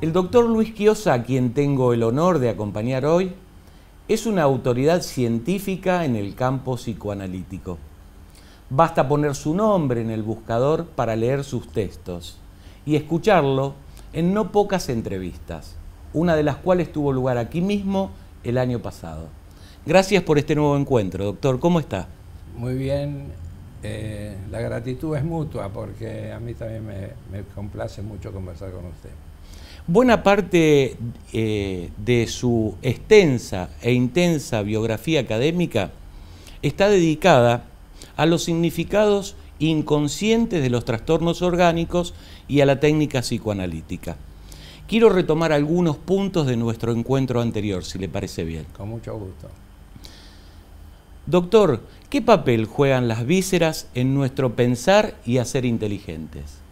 El doctor Luis Chiosa, a quien tengo el honor de acompañar hoy, es una autoridad científica en el campo psicoanalítico. Basta poner su nombre en el buscador para leer sus textos y escucharlo en no pocas entrevistas, una de las cuales tuvo lugar aquí mismo el año pasado. Gracias por este nuevo encuentro, doctor. ¿Cómo está? Muy bien. La gratitud es mutua porque a mí también me complace mucho conversar con usted. Buena parte de su extensa e intensa biografía académica está dedicada a los significados inconscientes de los trastornos orgánicos y a la técnica psicoanalítica. Quiero retomar algunos puntos de nuestro encuentro anterior, si le parece bien. Con mucho gusto. Doctor, ¿qué papel juegan las vísceras en nuestro pensar y hacer inteligentes?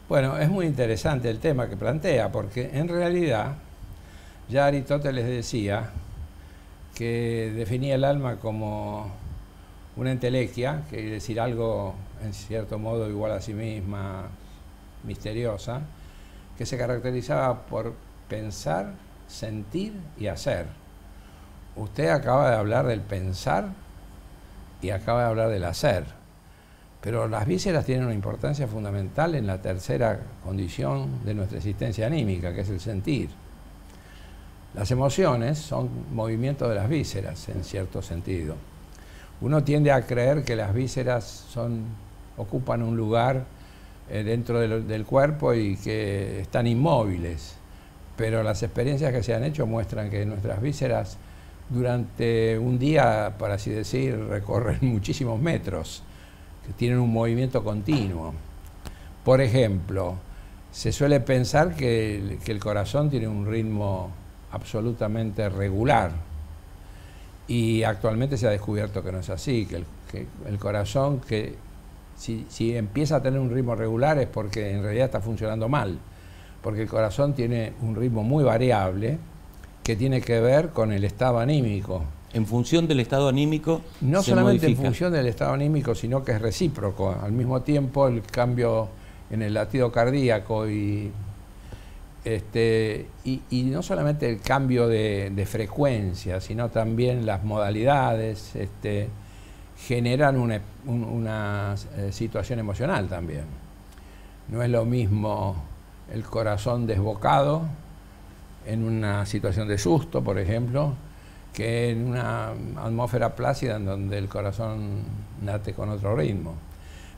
Bueno, es muy interesante el tema que plantea, porque en realidad ya Aristóteles decía que definía el alma como una entelequia, que quiere decir algo en cierto modo igual a sí misma, misteriosa, que se caracterizaba por pensar, sentir y hacer. Usted acaba de hablar del pensar y acaba de hablar del hacer. Pero las vísceras tienen una importancia fundamental en la tercera condición de nuestra existencia anímica, que es el sentir. Las emociones son movimientos de las vísceras, en cierto sentido. Uno tiende a creer que las vísceras ocupan un lugar dentro del cuerpo y que están inmóviles, pero las experiencias que se han hecho muestran que nuestras vísceras durante un día, por así decir, recorren muchísimos metros, que tienen un movimiento continuo. Por ejemplo, se suele pensar que el corazón tiene un ritmo absolutamente regular y actualmente se ha descubierto que no es así, que el corazón, si empieza a tener un ritmo regular es porque en realidad está funcionando mal, porque el corazón tiene un ritmo muy variable que tiene que ver con el estado anímico. En función del estado anímico no se solamente modifica. En función del estado anímico, sino que es recíproco. Al mismo tiempo, el cambio en el latido cardíaco y no solamente el cambio de frecuencia, sino también las modalidades generan una situación emocional también. No es lo mismo el corazón desbocado en una situación de susto, por ejemplo, que en una atmósfera plácida en donde el corazón late con otro ritmo.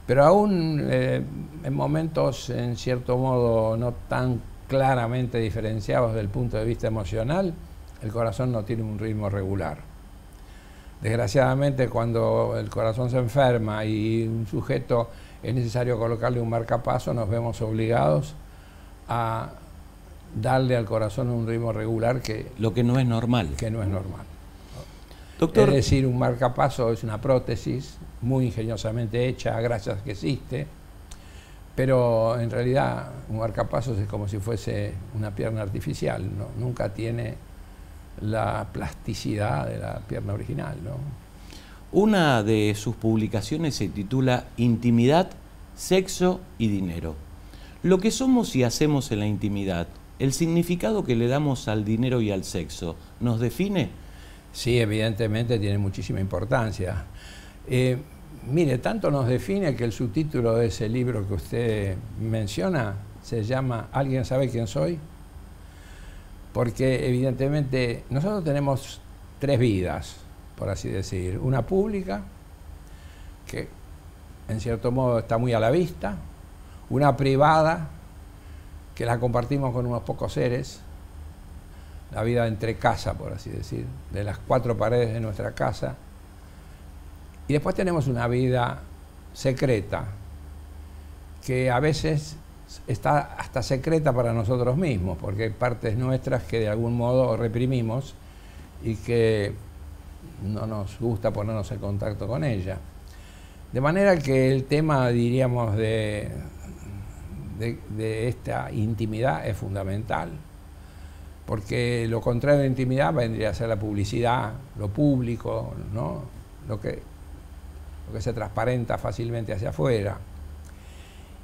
Pero aún en momentos, en cierto modo, no tan claramente diferenciados desde el punto de vista emocional, el corazón no tiene un ritmo regular. Desgraciadamente, cuando el corazón se enferma y un sujeto es necesario colocarle un marcapaso, nos vemos obligados a darle al corazón un ritmo regular lo que no es normal. Que no es normal. Doctor, es decir, un marcapaso es una prótesis muy ingeniosamente hecha, gracias a que existe, pero en realidad un marcapasos es como si fuese una pierna artificial, ¿no? Nunca tiene la plasticidad de la pierna original, ¿no? Una de sus publicaciones se titula Intimidad, Sexo y Dinero. Lo que somos y hacemos en la intimidad, el significado que le damos al dinero y al sexo, ¿nos define? Sí, evidentemente tiene muchísima importancia. Mire, tanto nos define que el subtítulo de ese libro que usted menciona se llama ¿Alguien sabe quién soy? Porque evidentemente nosotros tenemos tres vidas, por así decir. Una pública, que en cierto modo está muy a la vista. Una privada, que la compartimos con unos pocos seres. La vida entre casa, por así decir, de las cuatro paredes de nuestra casa. Y después tenemos una vida secreta, que a veces está hasta secreta para nosotros mismos, porque hay partes nuestras que de algún modo reprimimos y que no nos gusta ponernos en contacto con ella. De manera que el tema, diríamos, de esta intimidad es fundamental, porque lo contrario de intimidad vendría a ser la publicidad, lo público, ¿no? Lo que se transparenta fácilmente hacia afuera.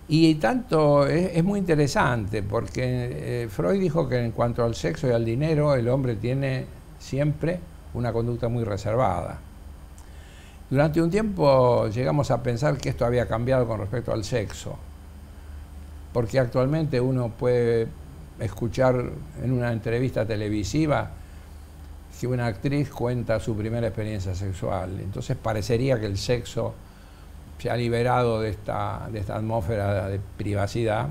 Y tanto es muy interesante, porque Freud dijo que en cuanto al sexo y al dinero, el hombre tiene siempre una conducta muy reservada. Durante un tiempo llegamos a pensar que esto había cambiado con respecto al sexo, porque actualmente uno puede escuchar en una entrevista televisiva que una actriz cuenta su primera experiencia sexual. Entonces parecería que el sexo se ha liberado de esta atmósfera de privacidad,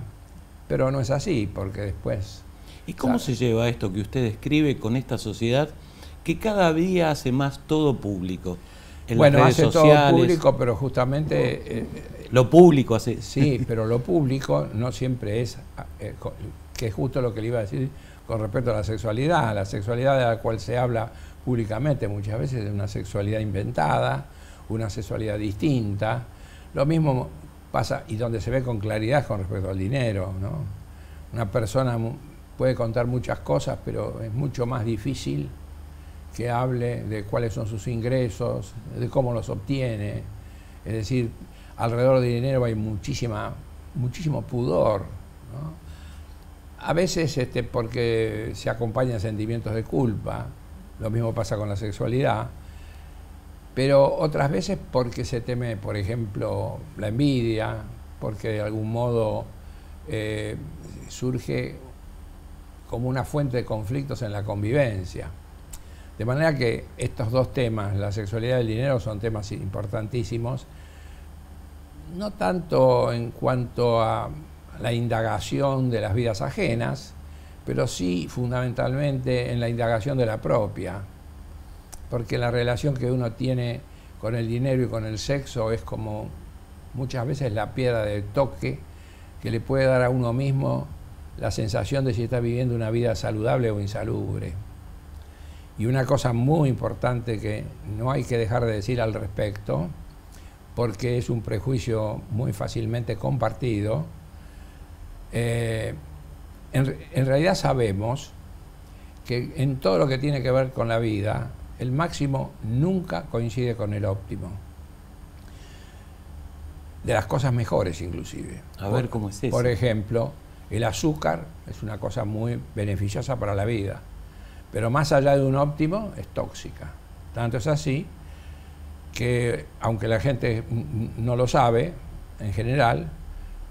pero no es así, porque después... ¿Y cómo se lleva esto que usted describe con esta sociedad que cada día hace más todo público? Bueno, hace todo público, pero justamente... lo público hace... Sí, pero lo público no siempre es... que es justo lo que le iba a decir con respecto a la sexualidad. La sexualidad de la cual se habla públicamente muchas veces es una sexualidad inventada, una sexualidad distinta. Lo mismo pasa, y donde se ve con claridad, con respecto al dinero, ¿no? Una persona puede contar muchas cosas, pero es mucho más difícil que hable de cuáles son sus ingresos, de cómo los obtiene. Es decir, alrededor del dinero hay muchísimo pudor, ¿no? A veces porque se acompañan sentimientos de culpa, lo mismo pasa con la sexualidad, pero otras veces porque se teme, por ejemplo, la envidia, porque de algún modo surge como una fuente de conflictos en la convivencia. De manera que estos dos temas, la sexualidad y el dinero, son temas importantísimos, no tanto en cuanto a la indagación de las vidas ajenas, pero sí fundamentalmente en la indagación de la propia, porque la relación que uno tiene con el dinero y con el sexo es como muchas veces la piedra de toque que le puede dar a uno mismo la sensación de si está viviendo una vida saludable o insalubre. Y una cosa muy importante que no hay que dejar de decir al respecto, porque es un prejuicio muy fácilmente compartido, en realidad sabemos que en todo lo que tiene que ver con la vida, el máximo nunca coincide con el óptimo. De las cosas mejores inclusive. A ver cómo es eso. Por ejemplo, el azúcar es una cosa muy beneficiosa para la vida, pero más allá de un óptimo es tóxica. Tanto es así que, aunque la gente no lo sabe, en general,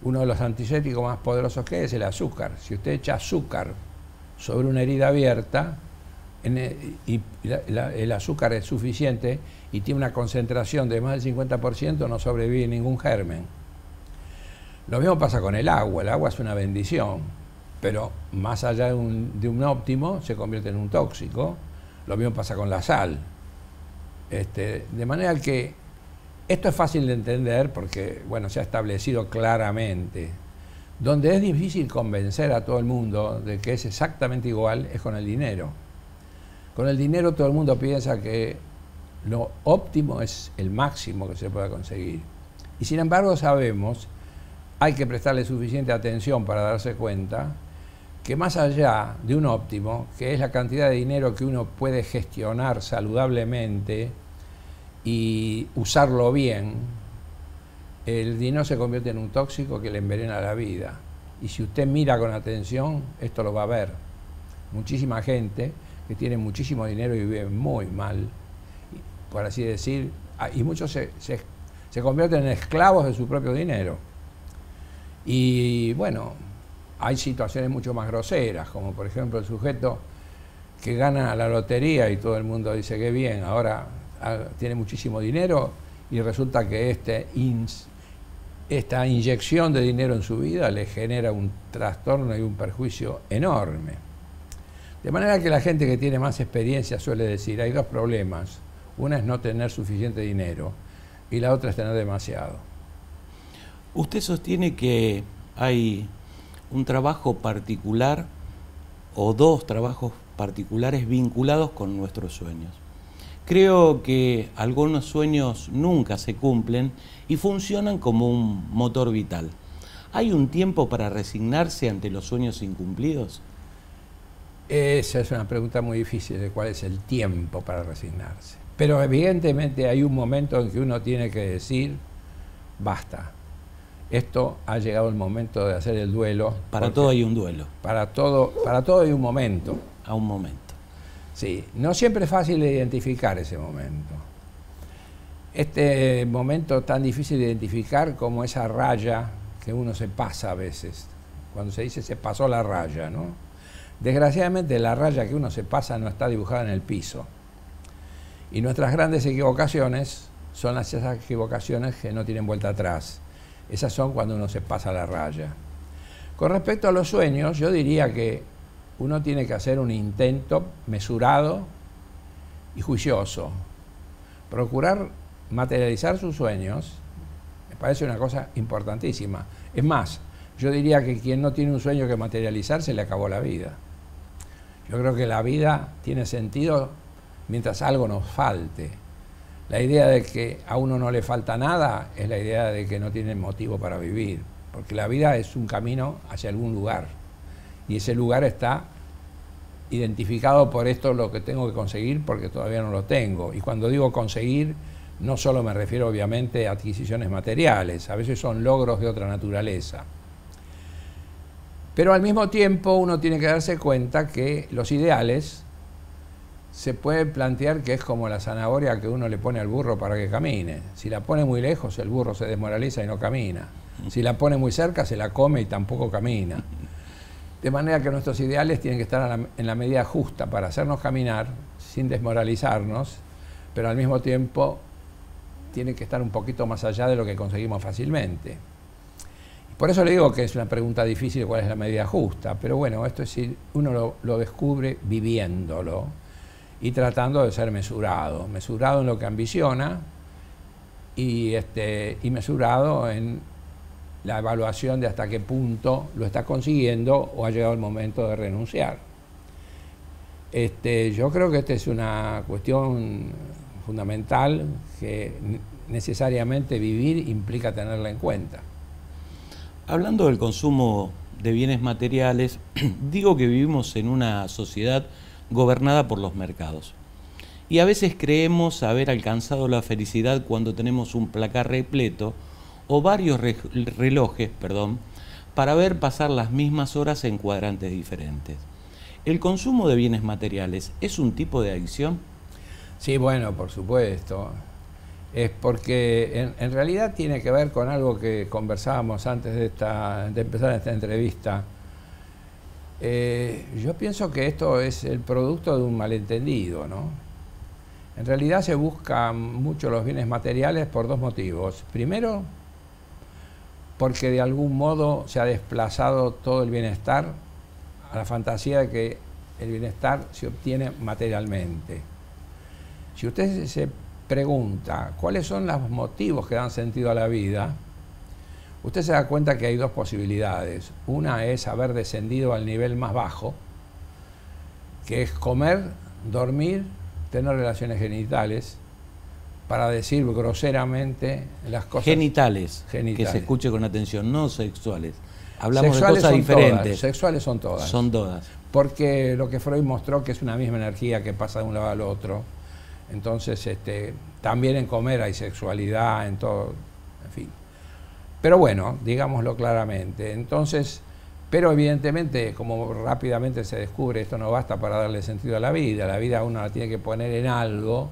uno de los antisépticos más poderosos que es el azúcar. Si usted echa azúcar sobre una herida abierta y el azúcar es suficiente y tiene una concentración de más del 50%, no sobrevive ningún germen. Lo mismo pasa con el agua. El agua es una bendición, pero más allá de un óptimo se convierte en un tóxico. Lo mismo pasa con la sal. De manera que esto es fácil de entender porque, bueno, se ha establecido claramente. Donde es difícil convencer a todo el mundo de que es exactamente igual es con el dinero. Con el dinero todo el mundo piensa que lo óptimo es el máximo que se pueda conseguir. Y sin embargo sabemos, hay que prestarle suficiente atención para darse cuenta que más allá de un óptimo, que es la cantidad de dinero que uno puede gestionar saludablemente y usarlo bien, el dinero se convierte en un tóxico que le envenena la vida. Y si usted mira con atención, esto lo va a ver. Muchísima gente que tiene muchísimo dinero y vive muy mal, por así decir, y muchos se convierten en esclavos de su propio dinero. Y bueno, hay situaciones mucho más groseras, como por ejemplo el sujeto que gana la lotería y todo el mundo dice que bien, ahora tiene muchísimo dinero y resulta que esta inyección de dinero en su vida le genera un trastorno y un perjuicio enorme. De manera que la gente que tiene más experiencia suele decir, hay dos problemas. Una es no tener suficiente dinero y la otra es tener demasiado. Usted sostiene que hay un trabajo particular o dos trabajos particulares vinculados con nuestros sueños. Creo que algunos sueños nunca se cumplen y funcionan como un motor vital. ¿Hay un tiempo para resignarse ante los sueños incumplidos? Esa es una pregunta muy difícil, de cuál es el tiempo para resignarse. Pero evidentemente hay un momento en que uno tiene que decir, basta. Esto ha llegado el momento de hacer el duelo. Para todo hay un duelo. Para todo hay un momento. A un momento. Sí, no siempre es fácil de identificar ese momento. Este momento tan difícil de identificar como esa raya que uno se pasa a veces. Cuando se dice se pasó la raya, ¿no? Desgraciadamente la raya que uno se pasa no está dibujada en el piso. Y nuestras grandes equivocaciones son esas equivocaciones que no tienen vuelta atrás. Esas son cuando uno se pasa la raya. Con respecto a los sueños, yo diría que uno tiene que hacer un intento mesurado y juicioso. Procurar materializar sus sueños me parece una cosa importantísima. Es más, yo diría que quien no tiene un sueño que materializar se le acabó la vida. Yo creo que la vida tiene sentido mientras algo nos falte. La idea de que a uno no le falta nada es la idea de que no tiene motivo para vivir, porque la vida es un camino hacia algún lugar y ese lugar está identificado por esto lo que tengo que conseguir porque todavía no lo tengo. Y cuando digo conseguir, no solo me refiero obviamente a adquisiciones materiales, a veces son logros de otra naturaleza. Pero al mismo tiempo uno tiene que darse cuenta que los ideales se puede plantear que es como la zanahoria que uno le pone al burro para que camine. Si la pone muy lejos, el burro se desmoraliza y no camina. Si la pone muy cerca, se la come y tampoco camina. De manera que nuestros ideales tienen que estar en la medida justa para hacernos caminar sin desmoralizarnos, pero al mismo tiempo tienen que estar un poquito más allá de lo que conseguimos fácilmente. Por eso le digo que es una pregunta difícil cuál es la medida justa, pero bueno, esto es decir, uno lo descubre viviéndolo y tratando de ser mesurado en lo que ambiciona y mesurado en la evaluación de hasta qué punto lo está consiguiendo o ha llegado el momento de renunciar. Yo creo que esta es una cuestión fundamental que necesariamente vivir implica tenerla en cuenta. Hablando del consumo de bienes materiales, digo que vivimos en una sociedad gobernada por los mercados. Y a veces creemos haber alcanzado la felicidad cuando tenemos un placar repleto o varios relojes, para ver pasar las mismas horas en cuadrantes diferentes. ¿El consumo de bienes materiales es un tipo de adicción? Sí, bueno, por supuesto. Es porque en realidad tiene que ver con algo que conversábamos antes de empezar esta entrevista. Yo pienso que esto es el producto de un malentendido, ¿no? En realidad se buscan mucho los bienes materiales por dos motivos. Primero, porque de algún modo se ha desplazado todo el bienestar a la fantasía de que el bienestar se obtiene materialmente. Si usted se pregunta cuáles son los motivos que dan sentido a la vida, usted se da cuenta que hay dos posibilidades. Una es haber descendido al nivel más bajo, que es comer, dormir, tener relaciones genitales, para decir groseramente las cosas... Genitales, que se escuche con atención, no sexuales. Hablamos de cosas diferentes. Todas, sexuales son todas. Son todas. Porque lo que Freud mostró que es una misma energía que pasa de un lado al otro. Entonces, también en comer hay sexualidad, en todo, en fin. Pero bueno, digámoslo claramente. Entonces, pero evidentemente, como rápidamente se descubre, esto no basta para darle sentido a la vida. La vida uno la tiene que poner en algo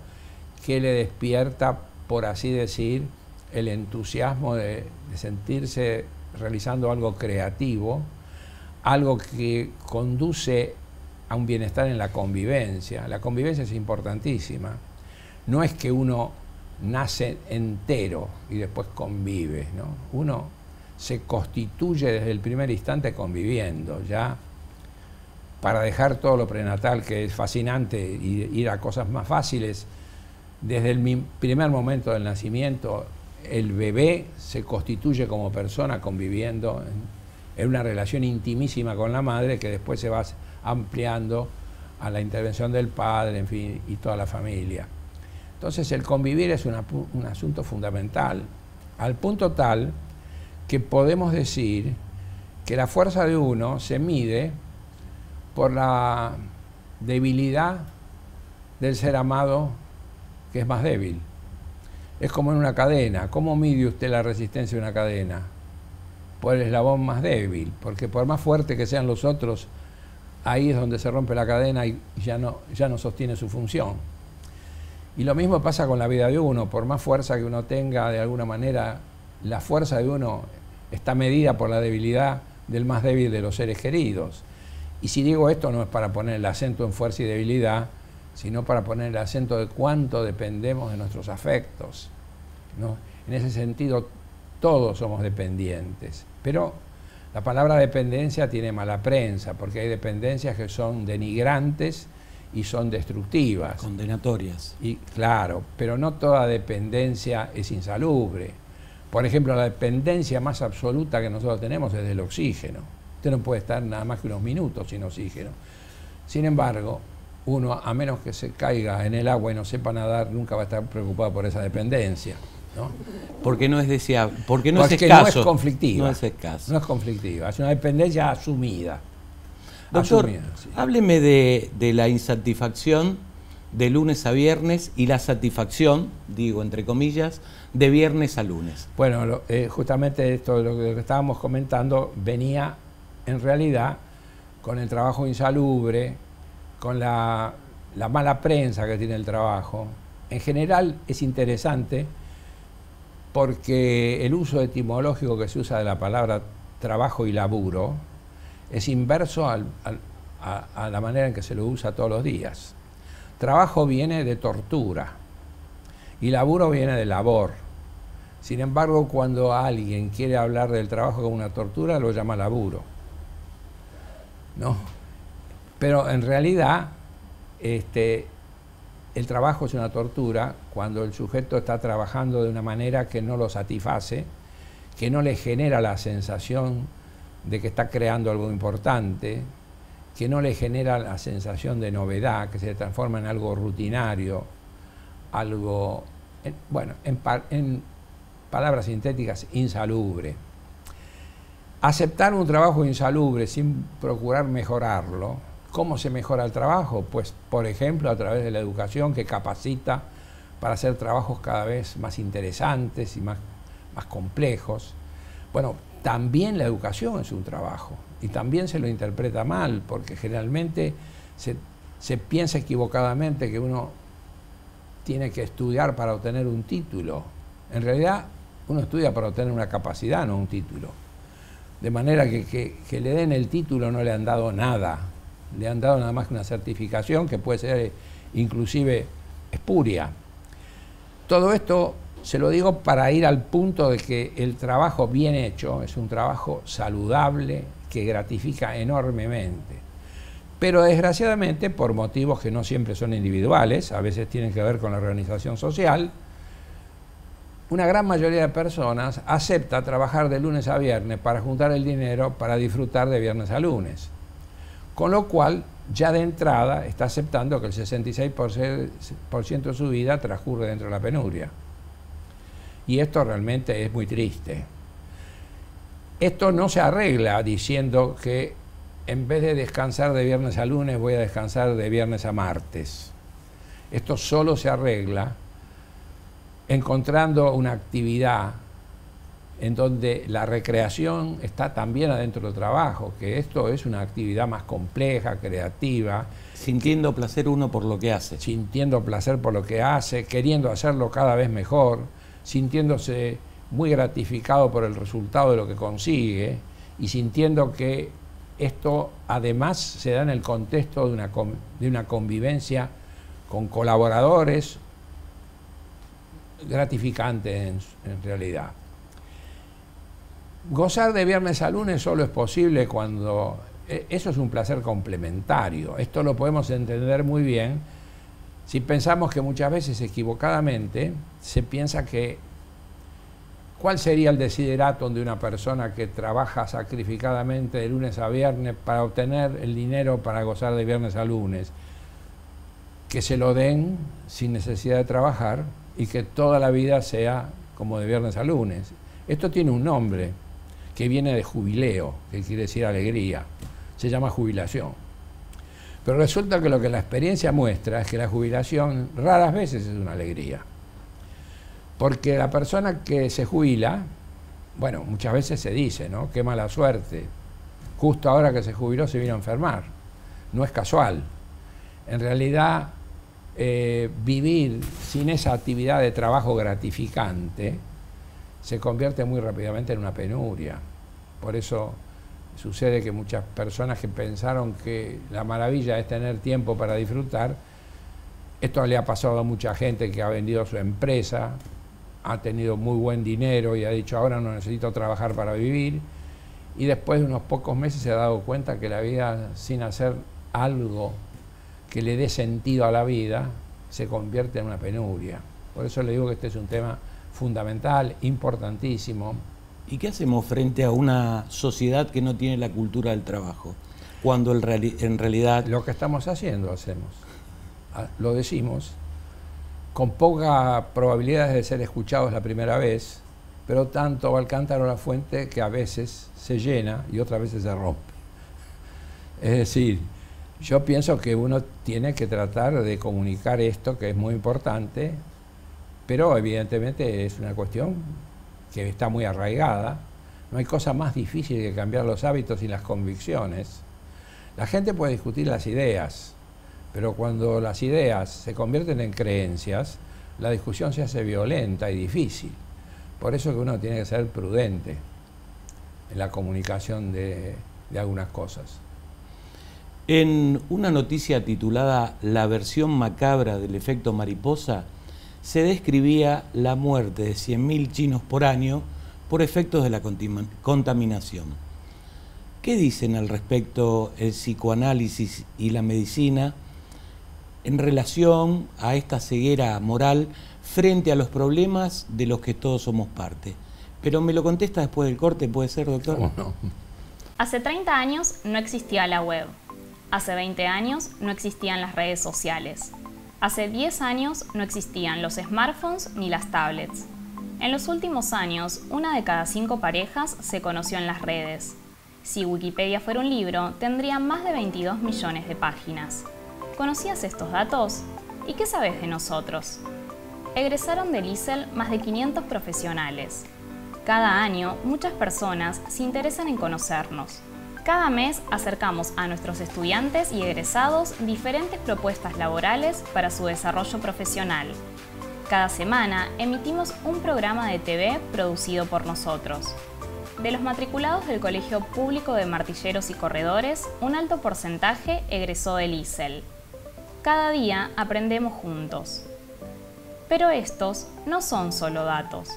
que le despierta, por así decir, el entusiasmo de sentirse realizando algo creativo, algo que conduce a un bienestar en la convivencia. La convivencia es importantísima. No es que uno nace entero y después convive, ¿no? Uno se constituye desde el primer instante conviviendo, ya para dejar todo lo prenatal, que es fascinante, y ir a cosas más fáciles. Desde el primer momento del nacimiento, el bebé se constituye como persona conviviendo en una relación intimísima con la madre, que después se va ampliando a la intervención del padre, en fin, y toda la familia. Entonces el convivir es un asunto fundamental, al punto tal que podemos decir que la fuerza de uno se mide por la debilidad del ser amado, que es más débil. Es como en una cadena. ¿Cómo mide usted la resistencia de una cadena? Por el eslabón más débil, porque por más fuerte que sean los otros, ahí es donde se rompe la cadena y ya no sostiene su función. Y lo mismo pasa con la vida de uno. Por más fuerza que uno tenga, de alguna manera, la fuerza de uno está medida por la debilidad del más débil de los seres queridos. Y si digo esto, no es para poner el acento en fuerza y debilidad, sino para poner el acento de cuánto dependemos de nuestros afectos, ¿no? En ese sentido, todos somos dependientes. Pero la palabra dependencia tiene mala prensa, porque hay dependencias que son denigrantes y son destructivas. Condenatorias. Y claro, pero no toda dependencia es insalubre. Por ejemplo, la dependencia más absoluta que nosotros tenemos es del oxígeno. Usted no puede estar nada más que unos minutos sin oxígeno. Sin embargo, uno, a menos que se caiga en el agua y no sepa nadar, nunca va a estar preocupado por esa dependencia, ¿no? Porque no es deseable, porque es escaso. No es conflictiva. No es escaso. No es conflictiva, es una dependencia asumida. Doctor, asumida, sí. Hábleme de la insatisfacción de lunes a viernes y la satisfacción, digo entre comillas, de viernes a lunes. Bueno, justamente esto de lo que estábamos comentando venía en realidad con el trabajo insalubre, con la mala prensa que tiene el trabajo. En general es interesante porque el uso etimológico que se usa de la palabra trabajo y laburo es inverso a la manera en que se lo usa todos los días. Trabajo viene de tortura y laburo viene de labor. Sin embargo, cuando alguien quiere hablar del trabajo como una tortura, lo llama laburo, ¿no? Pero en realidad el trabajo es una tortura cuando el sujeto está trabajando de una manera que no lo satisface, que no le genera la sensación de que está creando algo importante, que no le genera la sensación de novedad, que se transforma en algo rutinario, algo, bueno, en palabras sintéticas, insalubre. Aceptar un trabajo insalubre sin procurar mejorarlo. ¿Cómo se mejora el trabajo? Pues, por ejemplo, a través de la educación que capacita para hacer trabajos cada vez más interesantes y más complejos. Bueno, también la educación es un trabajo y también se lo interpreta mal, porque generalmente se piensa equivocadamente que uno tiene que estudiar para obtener un título. En realidad, uno estudia para obtener una capacidad, no un título. De manera que le den el título no le han dado nada. Le han dado nada más que una certificación que puede ser inclusive espuria. Todo esto se lo digo para ir al punto de que el trabajo bien hecho es un trabajo saludable que gratifica enormemente. Pero desgraciadamente, por motivos que no siempre son individuales, a veces tienen que ver con la organización social, una gran mayoría de personas acepta trabajar de lunes a viernes para juntar el dinero para disfrutar de viernes a lunes. Con lo cual, ya de entrada está aceptando que el 66% de su vida transcurre dentro de la penuria. Y esto realmente es muy triste. Esto no se arregla diciendo que en vez de descansar de viernes a lunes voy a descansar de viernes a martes. Esto solo se arregla encontrando una actividad en donde la recreación está también adentro del trabajo, que esto es una actividad más compleja, creativa. Sintiendo placer uno por lo que hace. Sintiendo placer por lo que hace, queriendo hacerlo cada vez mejor, sintiéndose muy gratificado por el resultado de lo que consigue y sintiendo que esto además se da en el contexto de una convivencia con colaboradores gratificante en realidad. Gozar de viernes a lunes solo es posible cuando... Eso es un placer complementario. Esto lo podemos entender muy bien si pensamos que muchas veces equivocadamente se piensa que ¿cuál sería el desideratum de una persona que trabaja sacrificadamente de lunes a viernes para obtener el dinero para gozar de viernes a lunes? Que se lo den sin necesidad de trabajar y que toda la vida sea como de viernes a lunes. Esto tiene un nombre que viene de jubileo, que quiere decir alegría. Se llama jubilación. Pero resulta que lo que la experiencia muestra es que la jubilación raras veces es una alegría. Porque la persona que se jubila, bueno, muchas veces se dice, ¿no? Qué mala suerte. Justo ahora que se jubiló se vino a enfermar. No es casual. En realidad, vivir sin esa actividad de trabajo gratificante se convierte muy rápidamente en una penuria. Por eso sucede que muchas personas que pensaron que la maravilla es tener tiempo para disfrutar, esto le ha pasado a mucha gente que ha vendido su empresa, ha tenido muy buen dinero y ha dicho ahora no necesito trabajar para vivir, y después de unos pocos meses se ha dado cuenta que la vida sin hacer algo que le dé sentido a la vida se convierte en una penuria. Por eso le digo que este es un tema fundamental, importantísimo. ¿Y qué hacemos frente a una sociedad que no tiene la cultura del trabajo? Cuando en realidad... Lo que estamos haciendo, lo decimos, con poca probabilidad de ser escuchados la primera vez, pero tanto va el cántaro a la fuente que a veces se llena y otras veces se rompe. Es decir, yo pienso que uno tiene que tratar de comunicar esto, que es muy importante, pero evidentemente es una cuestión que está muy arraigada. No hay cosa más difícil que cambiar los hábitos y las convicciones. La gente puede discutir las ideas, pero cuando las ideas se convierten en creencias, la discusión se hace violenta y difícil. Por eso que uno tiene que ser prudente en la comunicación de algunas cosas. En una noticia titulada La versión macabra del efecto mariposa, se describía la muerte de 100.000 chinos por año por efectos de la contaminación. ¿Qué dicen al respecto el psicoanálisis y la medicina en relación a esta ceguera moral frente a los problemas de los que todos somos parte? Pero me lo contesta después del corte, ¿puede ser, doctor? ¿Cómo no? Hace 30 años no existía la web. Hace 20 años no existían las redes sociales. Hace 10 años no existían los smartphones ni las tablets. En los últimos años, 1 de cada 5 parejas se conoció en las redes. Si Wikipedia fuera un libro, tendría más de 22 millones de páginas. ¿Conocías estos datos? ¿Y qué sabes de nosotros? Egresaron del ISEL más de 500 profesionales. Cada año, muchas personas se interesan en conocernos. Cada mes acercamos a nuestros estudiantes y egresados diferentes propuestas laborales para su desarrollo profesional. Cada semana emitimos un programa de TV producido por nosotros. De los matriculados del Colegio Público de Martilleros y Corredores, un alto porcentaje egresó del ISEL. Cada día aprendemos juntos. Pero estos no son solo datos.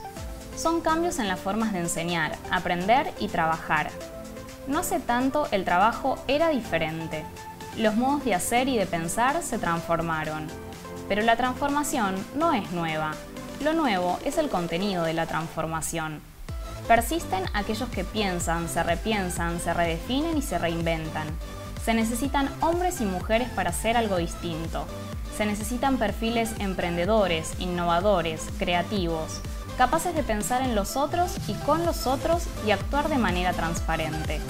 Son cambios en las formas de enseñar, aprender y trabajar. No hace tanto el trabajo era diferente. Los modos de hacer y de pensar se transformaron. Pero la transformación no es nueva. Lo nuevo es el contenido de la transformación. Persisten aquellos que piensan, se repiensan, se redefinen y se reinventan. Se necesitan hombres y mujeres para hacer algo distinto. Se necesitan perfiles emprendedores, innovadores, creativos. capaces de pensar en los otros y con los otros y actuar de manera transparente.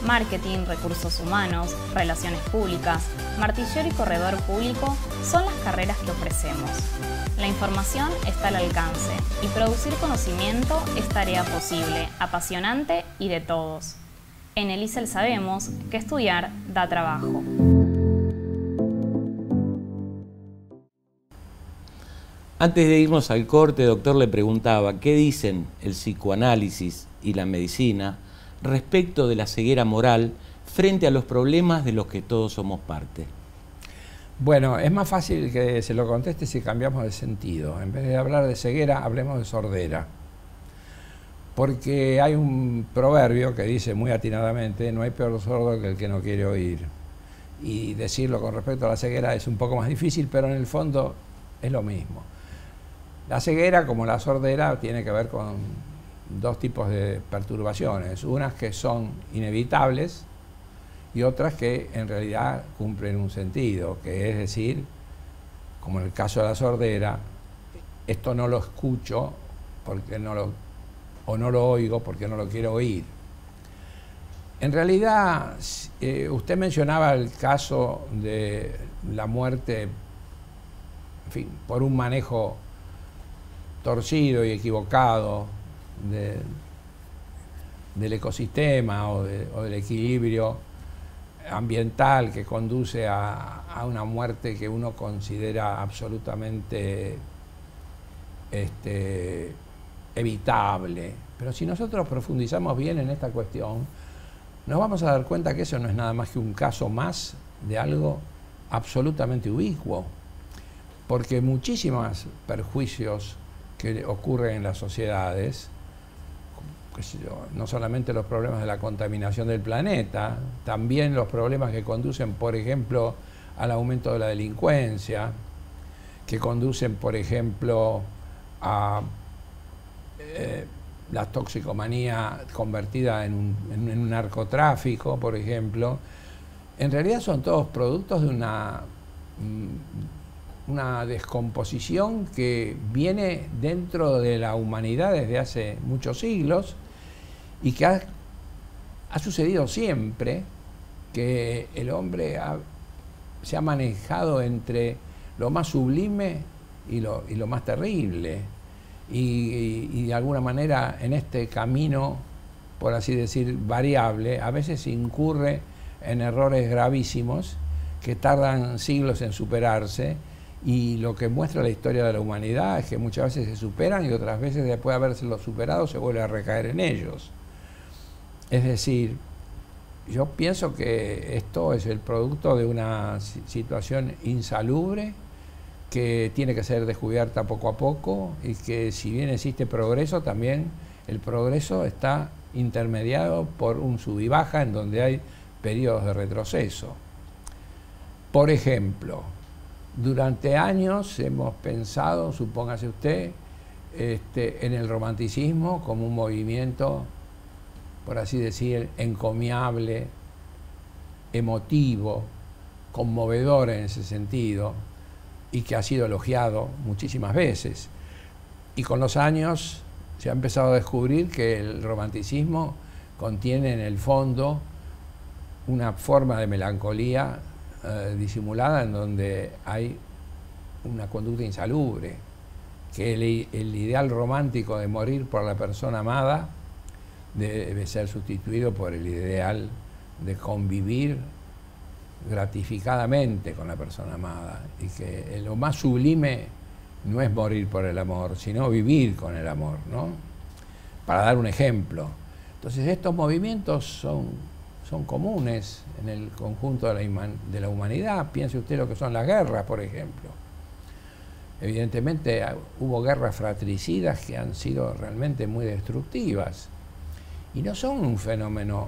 Marketing, recursos humanos, relaciones públicas, martillero y corredor público son las carreras que ofrecemos. La información está al alcance y producir conocimiento es tarea posible, apasionante y de todos. En el ISEL sabemos que estudiar da trabajo. Antes de irnos al corte, doctor, le preguntaba, ¿qué dicen el psicoanálisis y la medicina respecto de la ceguera moral frente a los problemas de los que todos somos parte? Bueno, es más fácil que se lo conteste si cambiamos de sentido. En vez de hablar de ceguera, hablemos de sordera. Porque hay un proverbio que dice muy atinadamente, no hay peor sordo que el que no quiere oír. Y decirlo con respecto a la ceguera es un poco más difícil, pero en el fondo es lo mismo. La ceguera, como la sordera, tiene que ver con dos tipos de perturbaciones. Unas que son inevitables y otras que en realidad cumplen un sentido, que es decir, como en el caso de la sordera, esto no lo escucho porque no lo oigo porque no lo quiero oír. En realidad, usted mencionaba el caso de la muerte, en fin, por un manejo torcido y equivocado del ecosistema o del equilibrio ambiental que conduce a una muerte que uno considera absolutamente evitable. Pero si nosotros profundizamos bien en esta cuestión, nos vamos a dar cuenta que eso no es nada más que un caso más de algo absolutamente ubicuo, porque muchísimos perjuicios que ocurren en las sociedades, no solamente los problemas de la contaminación del planeta, también los problemas que conducen, por ejemplo, al aumento de la delincuencia, que conducen, por ejemplo, a la toxicomanía convertida en un narcotráfico, por ejemplo. En realidad son todos productos de una descomposición que viene dentro de la humanidad desde hace muchos siglos y que ha sucedido siempre, que el hombre se ha manejado entre lo más sublime y lo más terrible. Y de alguna manera en este camino, por así decir, variable, a veces incurre en errores gravísimos que tardan siglos en superarse, y lo que muestra la historia de la humanidad es que muchas veces se superan y otras veces después de habérselos superado se vuelve a recaer en ellos. Es decir, yo pienso que esto es el producto de una situación insalubre que tiene que ser descubierta poco a poco, y que si bien existe progreso, también el progreso está intermediado por un sub y baja en donde hay periodos de retroceso. Por ejemplo, durante años hemos pensado, supóngase usted, en el romanticismo como un movimiento, por así decir, encomiable, emotivo, conmovedor en ese sentido, y que ha sido elogiado muchísimas veces. Y con los años se ha empezado a descubrir que el romanticismo contiene en el fondo una forma de melancolía disimulada, en donde hay una conducta insalubre, que el ideal romántico de morir por la persona amada debe ser sustituido por el ideal de convivir gratificadamente con la persona amada, y que lo más sublime no es morir por el amor, sino vivir con el amor, ¿no? Para dar un ejemplo. Entonces estos movimientos son comunes en el conjunto de la humanidad. Piense usted lo que son las guerras, por ejemplo. Evidentemente hubo guerras fratricidas que han sido realmente muy destructivas, y no son un fenómeno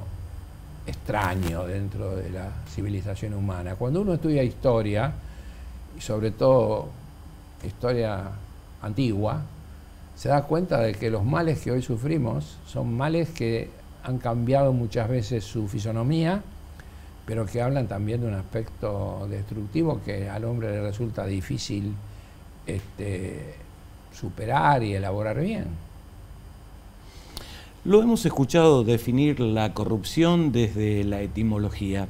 extraño dentro de la civilización humana. Cuando uno estudia historia, y sobre todo historia antigua, se da cuenta de que los males que hoy sufrimos son males que han cambiado muchas veces su fisonomía, pero que hablan también de un aspecto destructivo que al hombre le resulta difícil superar y elaborar bien. Lo hemos escuchado definir la corrupción desde la etimología.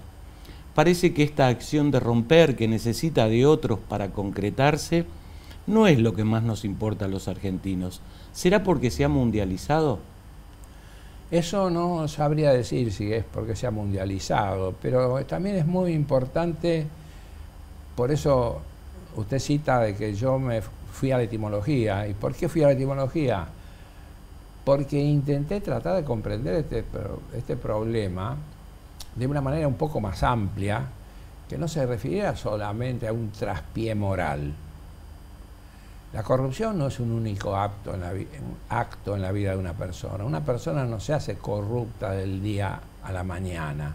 Parece que esta acción de romper, que necesita de otros para concretarse, no es lo que más nos importa a los argentinos. ¿Será porque se ha mundializado? Eso no sabría decir si es porque se ha mundializado, pero también es muy importante, por eso usted cita de que yo me fui a la etimología. ¿Y por qué fui a la etimología? Porque intenté tratar de comprender este problema de una manera un poco más amplia, que no se refiriera solamente a un traspié moral. La corrupción no es un único acto en la vida de una persona. Una persona no se hace corrupta del día a la mañana.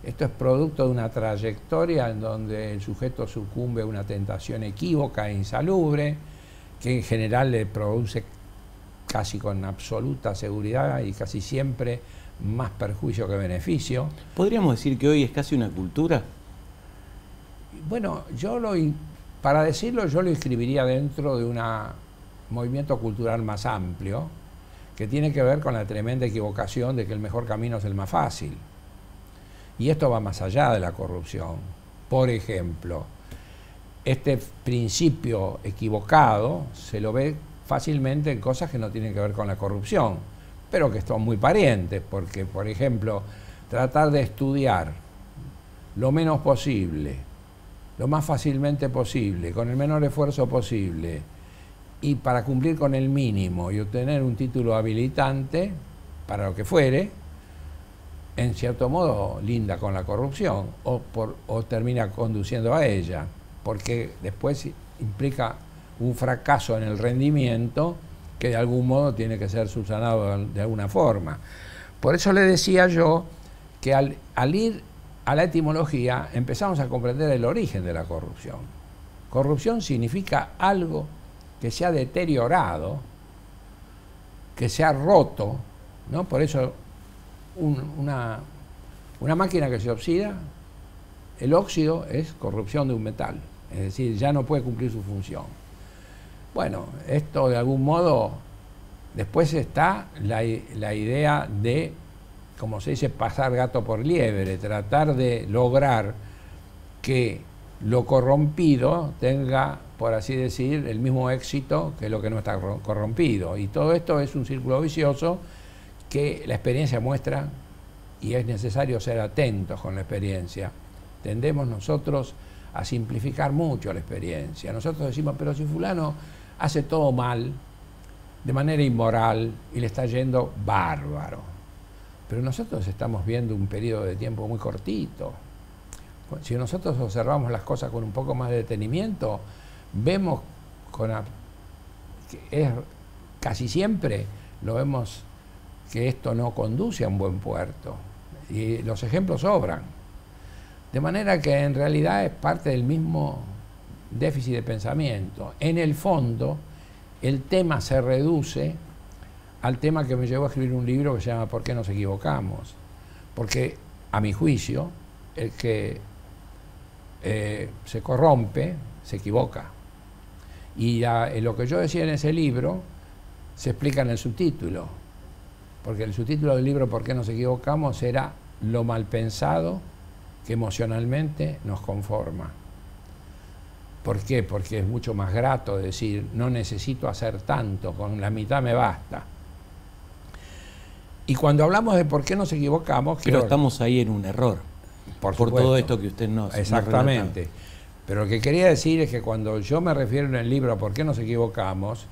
Esto es producto de una trayectoria en donde el sujeto sucumbe a una tentación equívoca e insalubre, que en general le produce casi con absoluta seguridad y casi siempre más perjuicio que beneficio. ¿Podríamos decir que hoy es casi una cultura? Bueno, para decirlo, yo lo inscribiría dentro de un movimiento cultural más amplio, que tiene que ver con la tremenda equivocación de que el mejor camino es el más fácil. Y esto va más allá de la corrupción. Por ejemplo, este principio equivocado se lo ve fácilmente en cosas que no tienen que ver con la corrupción, pero que son muy parientes, porque, por ejemplo, tratar de estudiar lo menos posible, lo más fácilmente posible, con el menor esfuerzo posible, y para cumplir con el mínimo y obtener un título habilitante para lo que fuere, en cierto modo linda con la corrupción o termina conduciendo a ella, porque después implica un fracaso en el rendimiento que de algún modo tiene que ser subsanado de alguna forma. Por eso le decía yo que al ir a la etimología empezamos a comprender el origen de la corrupción. Corrupción significa algo que se ha deteriorado, que se ha roto, ¿no? Por eso una máquina que se oxida, el óxido es corrupción de un metal, es decir, ya no puede cumplir su función. Bueno, esto de algún modo, después está la idea de, como se dice, pasar gato por liebre, tratar de lograr que lo corrompido tenga, por así decir, el mismo éxito que lo que no está corrompido. Y todo esto es un círculo vicioso que la experiencia muestra, y es necesario ser atentos con la experiencia. Tendemos nosotros a simplificar mucho la experiencia. Nosotros decimos, pero si fulano hace todo mal, de manera inmoral, y le está yendo bárbaro. Pero nosotros estamos viendo un periodo de tiempo muy cortito. Si nosotros observamos las cosas con un poco más de detenimiento, vemos que casi siempre lo vemos que esto no conduce a un buen puerto. Y los ejemplos sobran. De manera que en realidad es parte del mismo déficit de pensamiento. En el fondo, el tema se reduce al tema que me llevó a escribir un libro que se llama ¿Por qué nos equivocamos? Porque, a mi juicio, el que se corrompe, se equivoca. Y lo que yo decía en ese libro se explica en el subtítulo. Porque el subtítulo del libro ¿Por qué nos equivocamos? Era lo mal pensado que emocionalmente nos conforma. ¿Por qué? Porque es mucho más grato decir, no necesito hacer tanto, con la mitad me basta. Y cuando hablamos de por qué nos equivocamos... Pero estamos ahí en un error, por todo esto que usted nos exactamente. Nos pero lo que quería decir es que cuando yo me refiero en el libro a por qué nos equivocamos,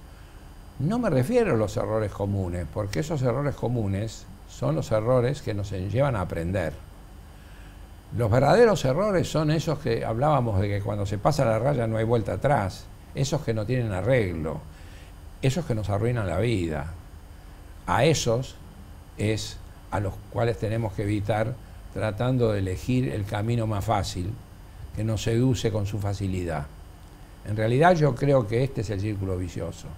no me refiero a los errores comunes, porque esos errores comunes son los errores que nos llevan a aprender. Los verdaderos errores son esos que hablábamos de que cuando se pasa la raya no hay vuelta atrás, esos que no tienen arreglo, esos que nos arruinan la vida. A esos es a los cuales tenemos que evitar tratando de elegir el camino más fácil, que nos seduce con su facilidad. En realidad yo creo que este es el círculo vicioso.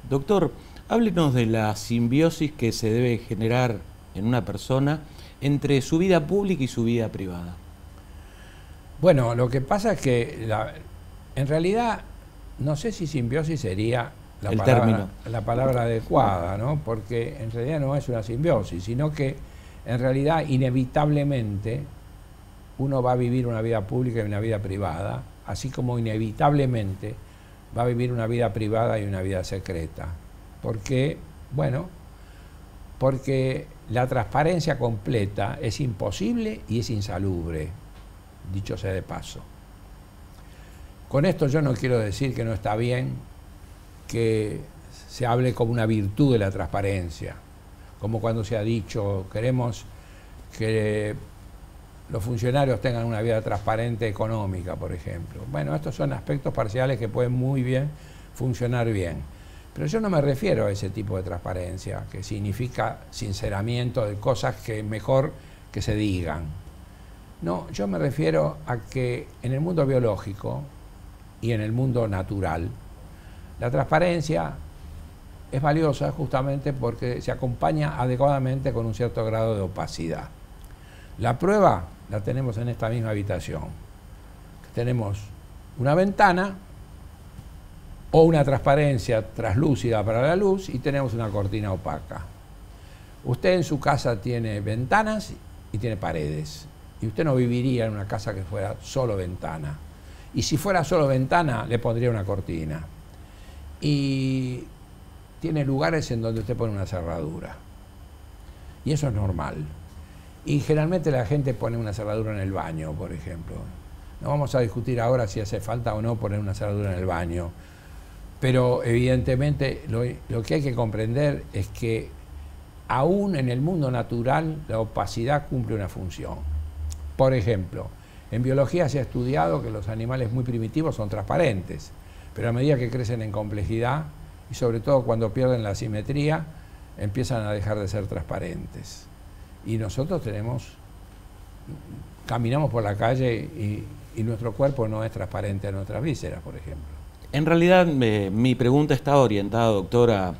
Doctor, háblenos de la simbiosis que se debe generar en una persona entre su vida pública y su vida privada. Bueno, lo que pasa es que en realidad no sé si simbiosis sería término. La palabra adecuada, ¿no? Porque en realidad no es una simbiosis, sino que en realidad inevitablemente uno va a vivir una vida pública y una vida privada, así como inevitablemente va a vivir una vida privada y una vida secreta. ¿Por qué? Bueno, porque la transparencia completa es imposible y es insalubre, dicho sea de paso. Con esto yo no quiero decir que no está bien que se hable como una virtud de la transparencia, como cuando se ha dicho, queremos que los funcionarios tengan una vida transparente económica, por ejemplo. Bueno, estos son aspectos parciales que pueden muy bien funcionar bien. Pero yo no me refiero a ese tipo de transparencia, que significa sinceramiento de cosas que mejor que se digan. No, yo me refiero a que en el mundo biológico y en el mundo natural, la transparencia es valiosa justamente porque se acompaña adecuadamente con un cierto grado de opacidad. La prueba la tenemos en esta misma habitación. Tenemos una ventana o una transparencia translúcida para la luz y tenemos una cortina opaca. Usted en su casa tiene ventanas y tiene paredes. Y usted no viviría en una casa que fuera solo ventana. Y si fuera solo ventana, le pondría una cortina. Y tiene lugares en donde usted pone una cerradura. Y eso es normal. Y generalmente la gente pone una cerradura en el baño, por ejemplo. No vamos a discutir ahora si hace falta o no poner una cerradura en el baño. Pero evidentemente lo que hay que comprender es que aún en el mundo natural la opacidad cumple una función. Por ejemplo, en biología se ha estudiado que los animales muy primitivos son transparentes, pero a medida que crecen en complejidad y sobre todo cuando pierden la simetría, empiezan a dejar de ser transparentes. Y nosotros caminamos por la calle y nuestro cuerpo no es transparente a nuestras vísceras, por ejemplo. En realidad mi pregunta está orientada, doctora,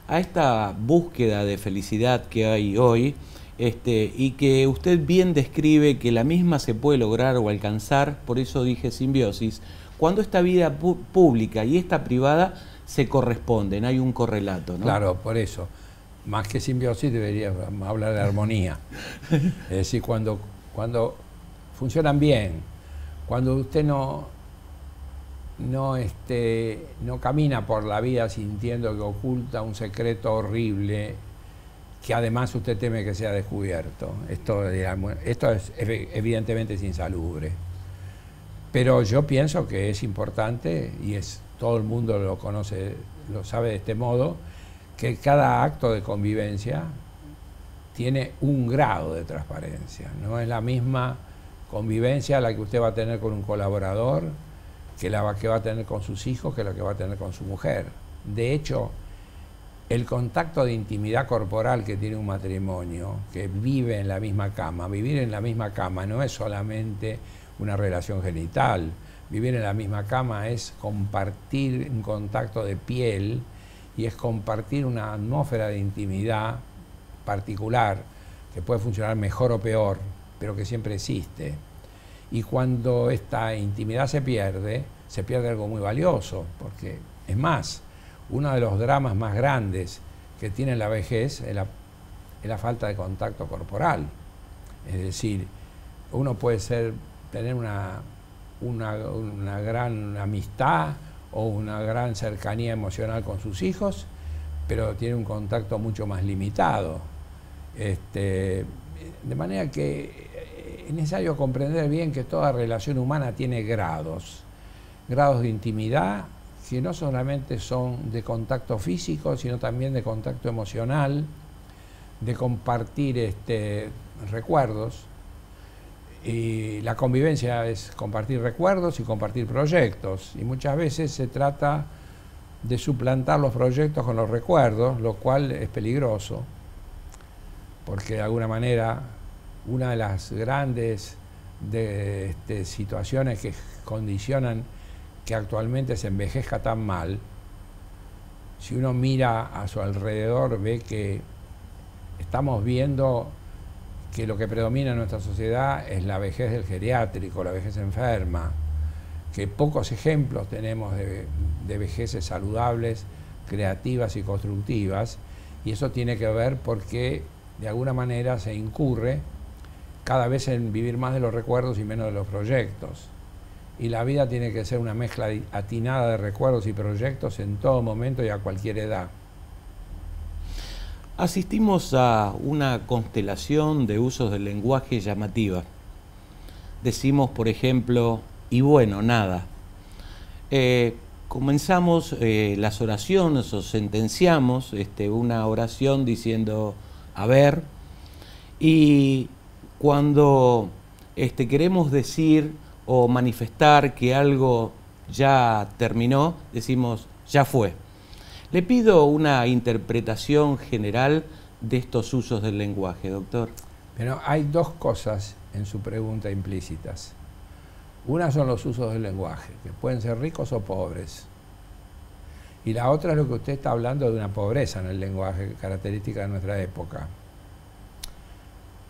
a esta búsqueda de felicidad que hay hoy, y que usted bien describe que la misma se puede lograr o alcanzar, por eso dije simbiosis, cuando esta vida pública y esta privada se corresponden, hay un correlato, ¿no? Claro, por eso. Más que simbiosis debería hablar de armonía. Es decir, cuando funcionan bien, cuando usted no camina por la vida sintiendo que oculta un secreto horrible que además usted teme que sea descubierto. Esto es evidentemente es insalubre. Pero yo pienso que es importante, y todo el mundo lo conoce, lo sabe de este modo, que cada acto de convivencia tiene un grado de transparencia. No es la misma convivencia la que usted va a tener con un colaborador que la que va a tener con sus hijos, que la que va a tener con su mujer. De hecho, el contacto de intimidad corporal que tiene un matrimonio, que vive en la misma cama, vivir en la misma cama no es solamente una relación genital. Vivir en la misma cama es compartir un contacto de piel y es compartir una atmósfera de intimidad particular que puede funcionar mejor o peor, pero que siempre existe. Y cuando esta intimidad se pierde algo muy valioso, porque es más, uno de los dramas más grandes que tiene la vejez es la falta de contacto corporal. Es decir, uno puede tener una gran amistad o una gran cercanía emocional con sus hijos, pero tiene un contacto mucho más limitado. De manera que es necesario comprender bien que toda relación humana tiene grados de intimidad que no solamente son de contacto físico, sino también de contacto emocional, de compartir recuerdos. Y la convivencia es compartir recuerdos y compartir proyectos. Y muchas veces se trata de suplantar los proyectos con los recuerdos, lo cual es peligroso, porque de alguna manera una de las grandes situaciones que condicionan que actualmente se envejezca tan mal, si uno mira a su alrededor ve que estamos viendo que lo que predomina en nuestra sociedad es la vejez del geriátrico, la vejez enferma, que pocos ejemplos tenemos de vejeces saludables, creativas y constructivas, y eso tiene que ver porque de alguna manera se incurre cada vez en vivir más de los recuerdos y menos de los proyectos. Y la vida tiene que ser una mezcla atinada de recuerdos y proyectos en todo momento y a cualquier edad. Asistimos a una constelación de usos del lenguaje llamativa. Decimos, por ejemplo, y bueno, nada. Comenzamos las oraciones o sentenciamos una oración diciendo, a ver, y cuando queremos decir o manifestar que algo ya terminó, decimos, ya fue. Le pido una interpretación general de estos usos del lenguaje, doctor. Pero hay dos cosas en su pregunta implícitas. Una son los usos del lenguaje, que pueden ser ricos o pobres. Y la otra es lo que usted está hablando de una pobreza en el lenguaje, característica de nuestra época.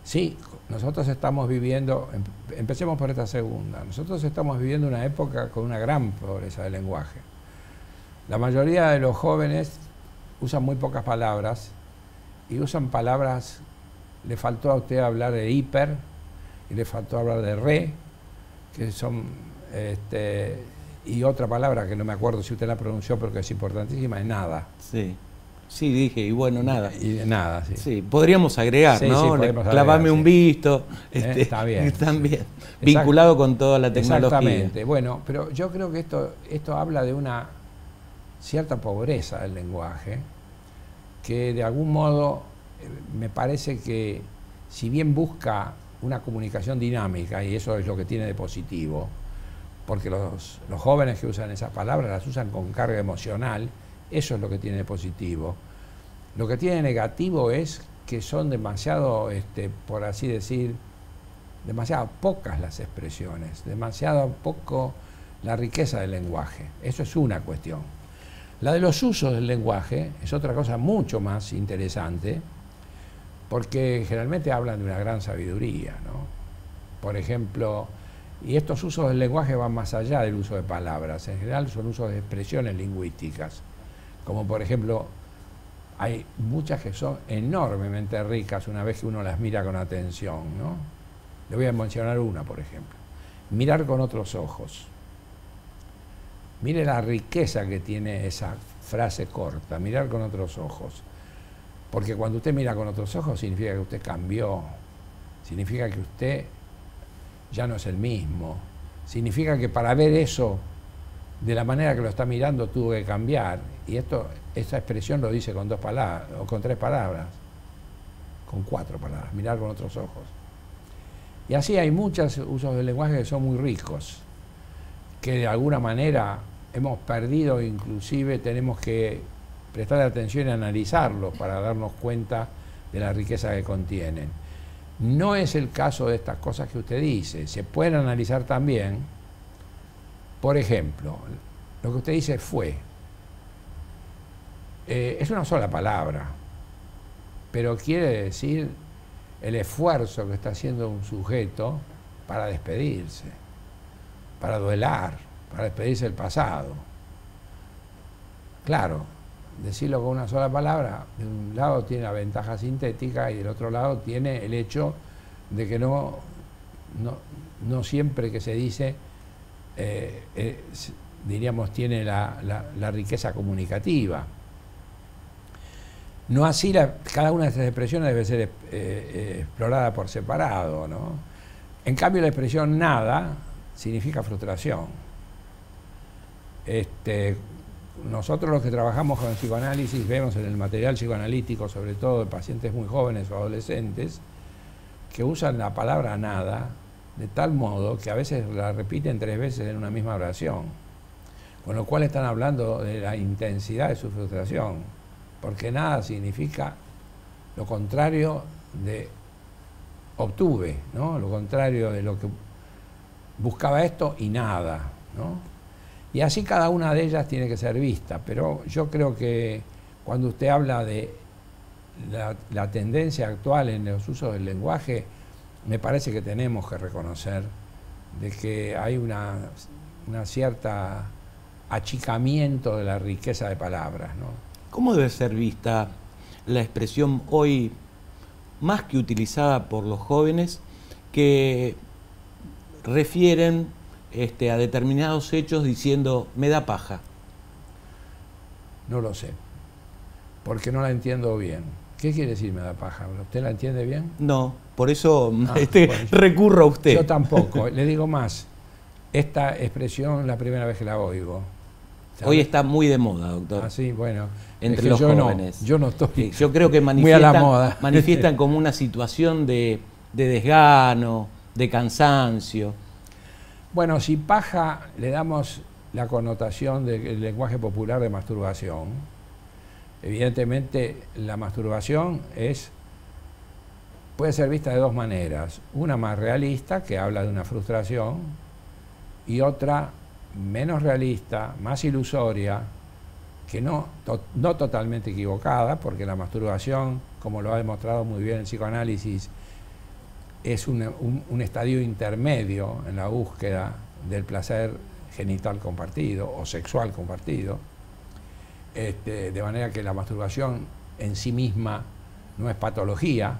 Sí, nosotros estamos viviendo, empecemos por esta segunda, nosotros estamos viviendo una época con una gran pobreza del lenguaje. La mayoría de los jóvenes usan muy pocas palabras y usan palabras, le faltó a usted hablar de hiper y le faltó hablar de re, que son, y otra palabra que no me acuerdo si usted la pronunció porque es importantísima, es nada. Sí, sí, dije, y bueno, nada. Y nada, sí. Sí, podríamos agregar, sí, ¿no? Sí, podemos clavame agregar, un sí. visto. Está bien. También, vinculado con toda la tecnología. Exactamente. Bueno, pero yo creo que esto habla de una cierta pobreza del lenguaje, que de algún modo me parece que si bien busca una comunicación dinámica, y eso es lo que tiene de positivo, porque los jóvenes que usan esas palabras las usan con carga emocional, eso es lo que tiene de positivo. Lo que tiene de negativo es que son demasiado, por así decir, demasiado pocas las expresiones, demasiado poco la riqueza del lenguaje. Eso es una cuestión. La de los usos del lenguaje es otra cosa mucho más interesante, porque generalmente hablan de una gran sabiduría, ¿no? Por ejemplo, y estos usos del lenguaje van más allá del uso de palabras, en general son usos de expresiones lingüísticas, como por ejemplo, hay muchas que son enormemente ricas una vez que uno las mira con atención, ¿no? Le voy a mencionar una, por ejemplo. Mirar con otros ojos. Mire la riqueza que tiene esa frase corta, mirar con otros ojos. Porque cuando usted mira con otros ojos significa que usted cambió, significa que usted ya no es el mismo, significa que para ver eso de la manera que lo está mirando tuvo que cambiar. Y esa expresión lo dice con 2 palabras, o con 3 palabras, con 4 palabras, mirar con otros ojos. Y así hay muchos usos del lenguaje que son muy ricos, que de alguna manera hemos perdido, inclusive tenemos que prestar atención y analizarlos para darnos cuenta de la riqueza que contienen. No es el caso de estas cosas que usted dice, se pueden analizar también. Por ejemplo, lo que usted dice fue, es una sola palabra, pero quiere decir el esfuerzo que está haciendo un sujeto para despedirse, para duelar, para despedirse del pasado. Claro, decirlo con una sola palabra, de un lado tiene la ventaja sintética y del otro lado tiene el hecho de que no siempre que se dice, diríamos, tiene la riqueza comunicativa. No así, cada una de estas expresiones debe ser explorada por separado, ¿no? En cambio, la expresión nada significa frustración. Nosotros los que trabajamos con el psicoanálisis vemos en el material psicoanalítico, sobre todo de pacientes muy jóvenes o adolescentes, que usan la palabra nada de tal modo que a veces la repiten 3 veces en una misma oración, con lo cual están hablando de la intensidad de su frustración, porque nada significa lo contrario de obtuve, ¿no? Lo contrario de lo que buscaba esto y nada, ¿no? Y así cada una de ellas tiene que ser vista, pero yo creo que cuando usted habla de la tendencia actual en los usos del lenguaje, me parece que tenemos que reconocer de que hay una una cierta achicamiento de la riqueza de palabras, ¿no? ¿Cómo debe ser vista la expresión hoy más que utilizada por los jóvenes que refieren a determinados hechos diciendo me da paja? No lo sé, porque no la entiendo bien. ¿Qué quiere decir me da paja? ¿Usted la entiende bien? No, por eso Bueno, recurro a usted. Yo tampoco. Le digo más, esta expresión es la primera vez que la oigo. ¿Sabe? Hoy está muy de moda, doctor. Ah, sí, bueno. Entre los jóvenes. Yo no estoy. Yo creo que muy a la moda. manifiestan como una situación de desgano, de cansancio. Bueno, si paja le damos la connotación del lenguaje popular de masturbación, evidentemente la masturbación puede ser vista de dos maneras. Una más realista, que habla de una frustración, y otra menos realista, más ilusoria, que no totalmente equivocada, porque la masturbación, como lo ha demostrado muy bien el psicoanálisis, es un estadio intermedio en la búsqueda del placer genital compartido o sexual compartido, de manera que la masturbación en sí misma no es patología.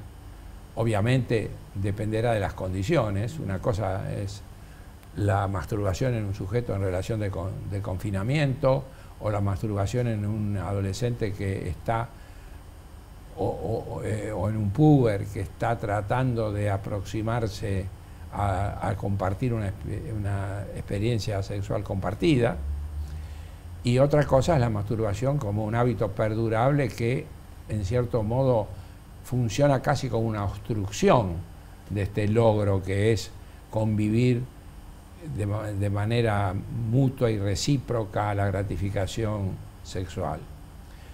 Obviamente dependerá de las condiciones. Una cosa es la masturbación en un sujeto en relación de confinamiento, o la masturbación en un adolescente que está o en un puber que está tratando de aproximarse a compartir una experiencia sexual compartida. Y otra cosa es la masturbación como un hábito perdurable que, en cierto modo, funciona casi como una obstrucción de este logro que es convivir de manera mutua y recíproca a la gratificación sexual.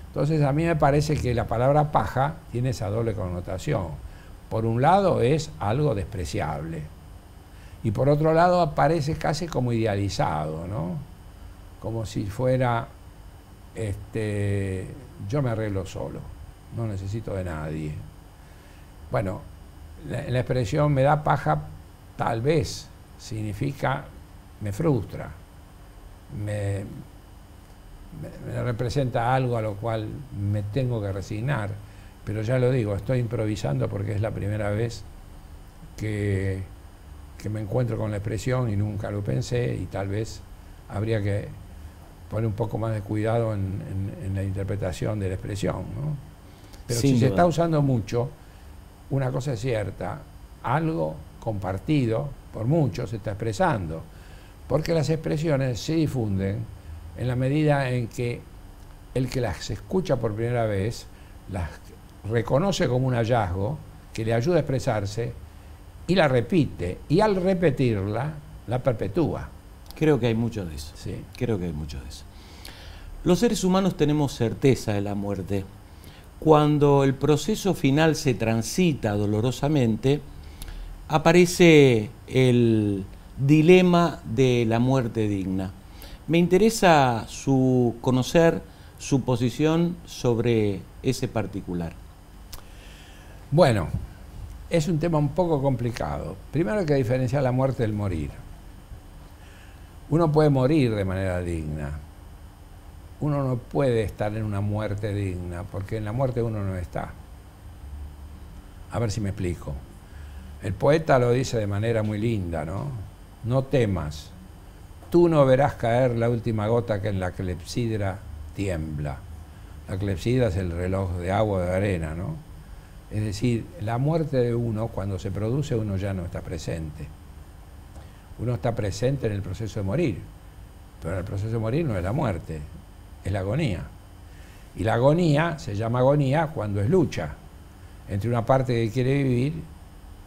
Entonces, a mí me parece que la palabra paja tiene esa doble connotación. Por un lado es algo despreciable, y por otro lado aparece casi como idealizado, ¿no? Como si fuera, yo me arreglo solo, no necesito de nadie. Bueno, la expresión me da paja tal vez significa me frustra, me representa algo a lo cual me tengo que resignar, pero ya lo digo, estoy improvisando porque es la primera vez que me encuentro con la expresión y nunca lo pensé, y tal vez habría que poner un poco más de cuidado en la interpretación de la expresión, ¿no? Pero si se está usando mucho, una cosa es cierta, algo compartido por muchos se está expresando, porque las expresiones se difunden en la medida en que el que las escucha por primera vez las reconoce como un hallazgo que le ayuda a expresarse y la repite, y al repetirla la perpetúa. Creo que hay mucho de eso. Sí. Creo que hay mucho de eso. Los seres humanos tenemos certeza de la muerte. Cuando el proceso final se transita dolorosamente, aparece el dilema de la muerte digna. Me interesa conocer su posición sobre ese particular. Bueno, es un tema un poco complicado. Primero hay que diferenciar la muerte del morir. Uno puede morir de manera digna. Uno no puede estar en una muerte digna, porque en la muerte uno no está. A ver si me explico. El poeta lo dice de manera muy linda, ¿no? No temas, tú no verás caer la última gota que en la clepsidra tiembla. La clepsidra es el reloj de agua o de arena, ¿no? Es decir, la muerte de uno, cuando se produce, uno ya no está presente. Uno está presente en el proceso de morir, pero el proceso de morir no es la muerte, es la agonía. Y la agonía se llama agonía cuando es lucha entre una parte que quiere vivir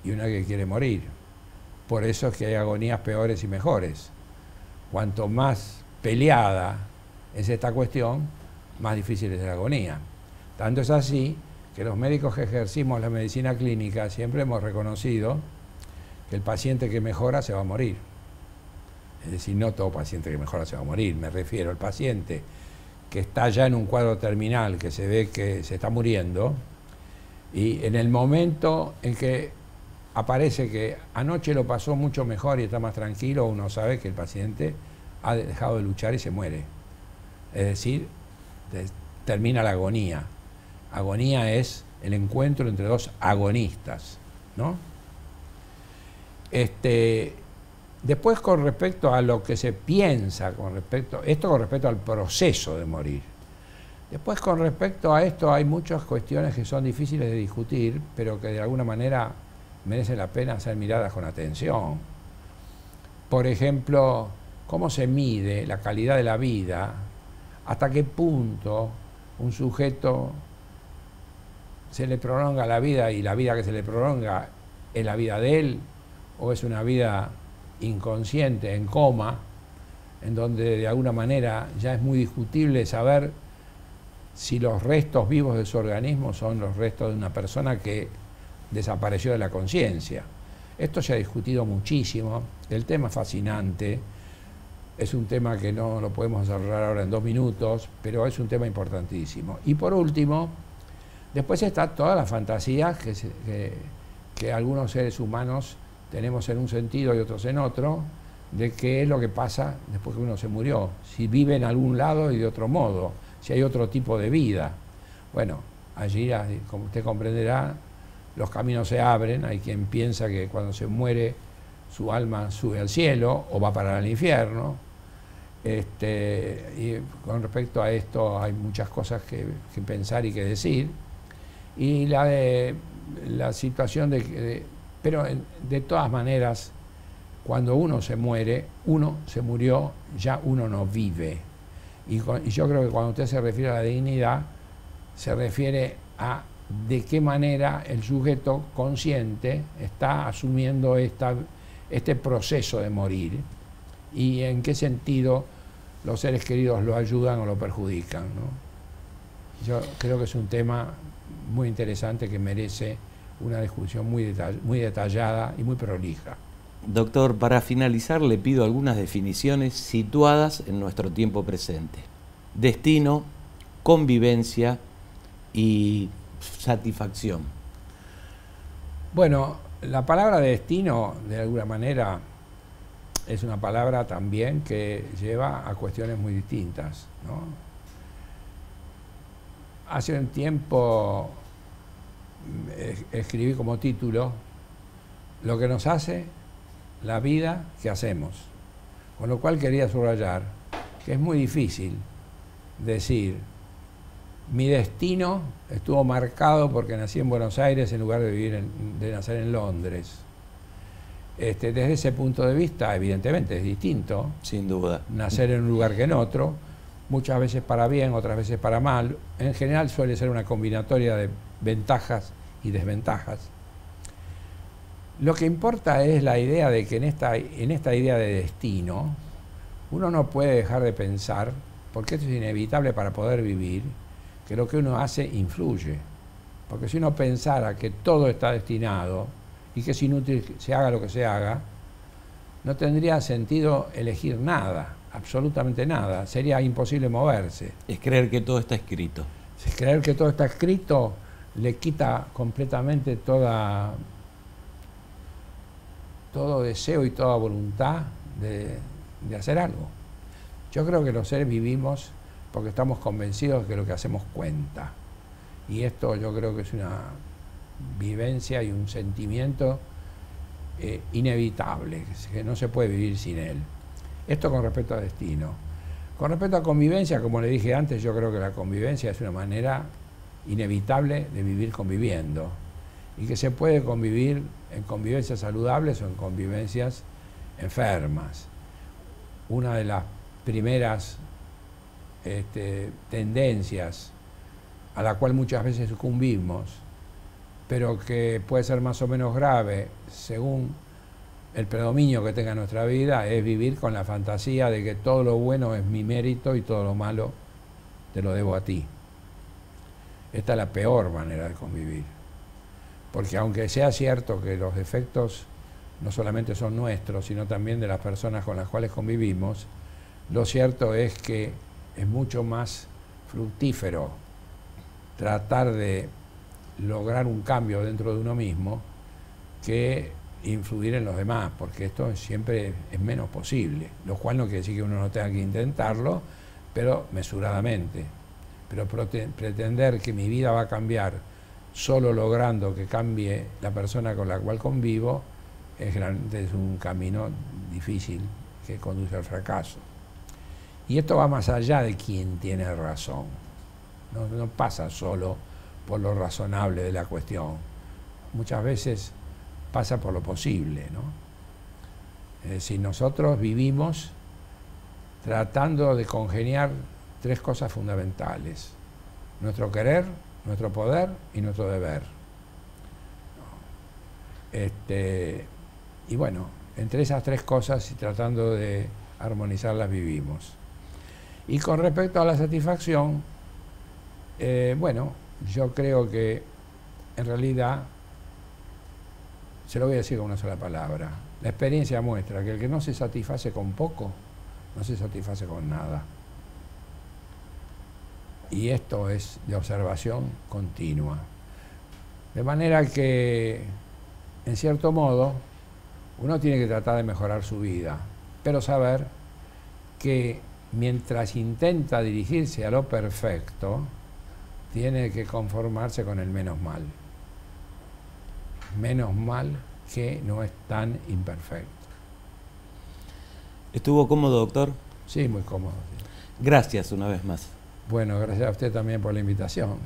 y una que quiere morir. Por eso es que hay agonías peores y mejores. Cuanto más peleada es esta cuestión, más difícil es la agonía. Tanto es así que los médicos que ejercimos la medicina clínica siempre hemos reconocido que el paciente que mejora se va a morir. Es decir, no todo paciente que mejora se va a morir, me refiero al paciente que está ya en un cuadro terminal, que se ve que se está muriendo, y en el momento en que aparece que anoche lo pasó mucho mejor y está más tranquilo, uno sabe que el paciente ha dejado de luchar y se muere. Es decir, termina la agonía. Agonía es el encuentro entre dos agonistas, ¿no? Después, con respecto a lo que se piensa, con respecto al proceso de morir. Después, con respecto a esto, hay muchas cuestiones que son difíciles de discutir, pero que de alguna manera merecen la pena ser miradas con atención. Por ejemplo, ¿cómo se mide la calidad de la vida? ¿Hasta qué punto un sujeto se le prolonga la vida y la vida que se le prolonga es la vida de él o es una vida inconsciente, en coma, en donde de alguna manera ya es muy discutible saber si los restos vivos de su organismo son los restos de una persona que desapareció de la conciencia? Esto se ha discutido muchísimo, el tema es fascinante, es un tema que no lo podemos desarrollar ahora en 2 minutos, pero es un tema importantísimo. Y por último, después está toda la fantasía que algunos seres humanos tenemos en un sentido y otros en otro, de qué es lo que pasa después que uno se murió, si vive en algún lado y de otro modo, si hay otro tipo de vida. Bueno, allí, como usted comprenderá, los caminos se abren, hay quien piensa que cuando se muere su alma sube al cielo o va para el infierno. Y con respecto a esto hay muchas cosas que pensar y que decir. Y la situación pero de todas maneras, cuando uno se muere, uno se murió, ya uno no vive. Y yo creo que cuando usted se refiere a la dignidad, se refiere a de qué manera el sujeto consciente está asumiendo este proceso de morir y en qué sentido los seres queridos lo ayudan o lo perjudican, ¿no? Yo creo que es un tema muy interesante que merece una discusión muy detallada y muy prolija. Doctor, para finalizar le pido algunas definiciones situadas en nuestro tiempo presente. Destino, convivencia y satisfacción. Bueno, la palabra destino, de alguna manera, es una palabra también que lleva a cuestiones muy distintas, ¿no? Hace un tiempo escribí como título lo que nos hace la vida que hacemos, con lo cual quería subrayar que es muy difícil decir mi destino estuvo marcado porque nací en Buenos Aires en lugar de nacer en Londres. Desde ese punto de vista, evidentemente es distinto, sin duda, nacer en un lugar que en otro, muchas veces para bien, otras veces para mal. En general suele ser una combinatoria de ventajas y desventajas. Lo que importa es la idea de que en esta idea de destino uno no puede dejar de pensar, porque esto es inevitable para poder vivir, que lo que uno hace influye. Porque si uno pensara que todo está destinado y que es inútil que se haga lo que se haga, no tendría sentido elegir nada, absolutamente nada, sería imposible moverse. Es creer que todo está escrito. Es creer que todo está escrito le quita completamente todo deseo y toda voluntad de hacer algo. Yo creo que los seres vivimos porque estamos convencidos de que lo que hacemos cuenta. Y esto yo creo que es una vivencia y un sentimiento inevitable, que no se puede vivir sin él. Esto con respecto a destino. Con respecto a convivencia, como le dije antes, yo creo que la convivencia es una manera inevitable de vivir conviviendo y que se puede convivir en convivencias saludables o en convivencias enfermas. Una de las primeras tendencias a la cual muchas veces sucumbimos, pero que puede ser más o menos grave según el predominio que tenga nuestra vida, es vivir con la fantasía de que todo lo bueno es mi mérito y todo lo malo te lo debo a ti. Esta es la peor manera de convivir, porque aunque sea cierto que los defectos no solamente son nuestros, sino también de las personas con las cuales convivimos, lo cierto es que es mucho más fructífero tratar de lograr un cambio dentro de uno mismo que influir en los demás, porque esto siempre es menos posible, lo cual no quiere decir que uno no tenga que intentarlo, pero mesuradamente. Pero pretender que mi vida va a cambiar solo logrando que cambie la persona con la cual convivo es un camino difícil que conduce al fracaso. Y esto va más allá de quién tiene razón. No pasa solo por lo razonable de la cuestión. Muchas veces pasa por lo posible, ¿no? Es decir, nosotros vivimos tratando de congeniar tres cosas fundamentales: nuestro querer, nuestro poder y nuestro deber. Y bueno, entre esas tres cosas y tratando de armonizarlas vivimos. Y con respecto a la satisfacción, bueno, yo creo que en realidad, se lo voy a decir con una sola palabra, la experiencia muestra que el que no se satisface con poco, no se satisface con nada. Y esto es de observación continua. De manera que, en cierto modo, uno tiene que tratar de mejorar su vida, pero saber que mientras intenta dirigirse a lo perfecto, tiene que conformarse con el menos mal. Menos mal que no es tan imperfecto. ¿Estuvo cómodo, doctor? Sí, muy cómodo. Gracias una vez más. Bueno, gracias a usted también por la invitación.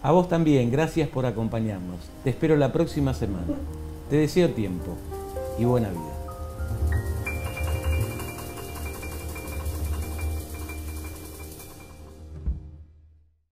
A vos también, gracias por acompañarnos. Te espero la próxima semana. Te deseo tiempo y buena vida.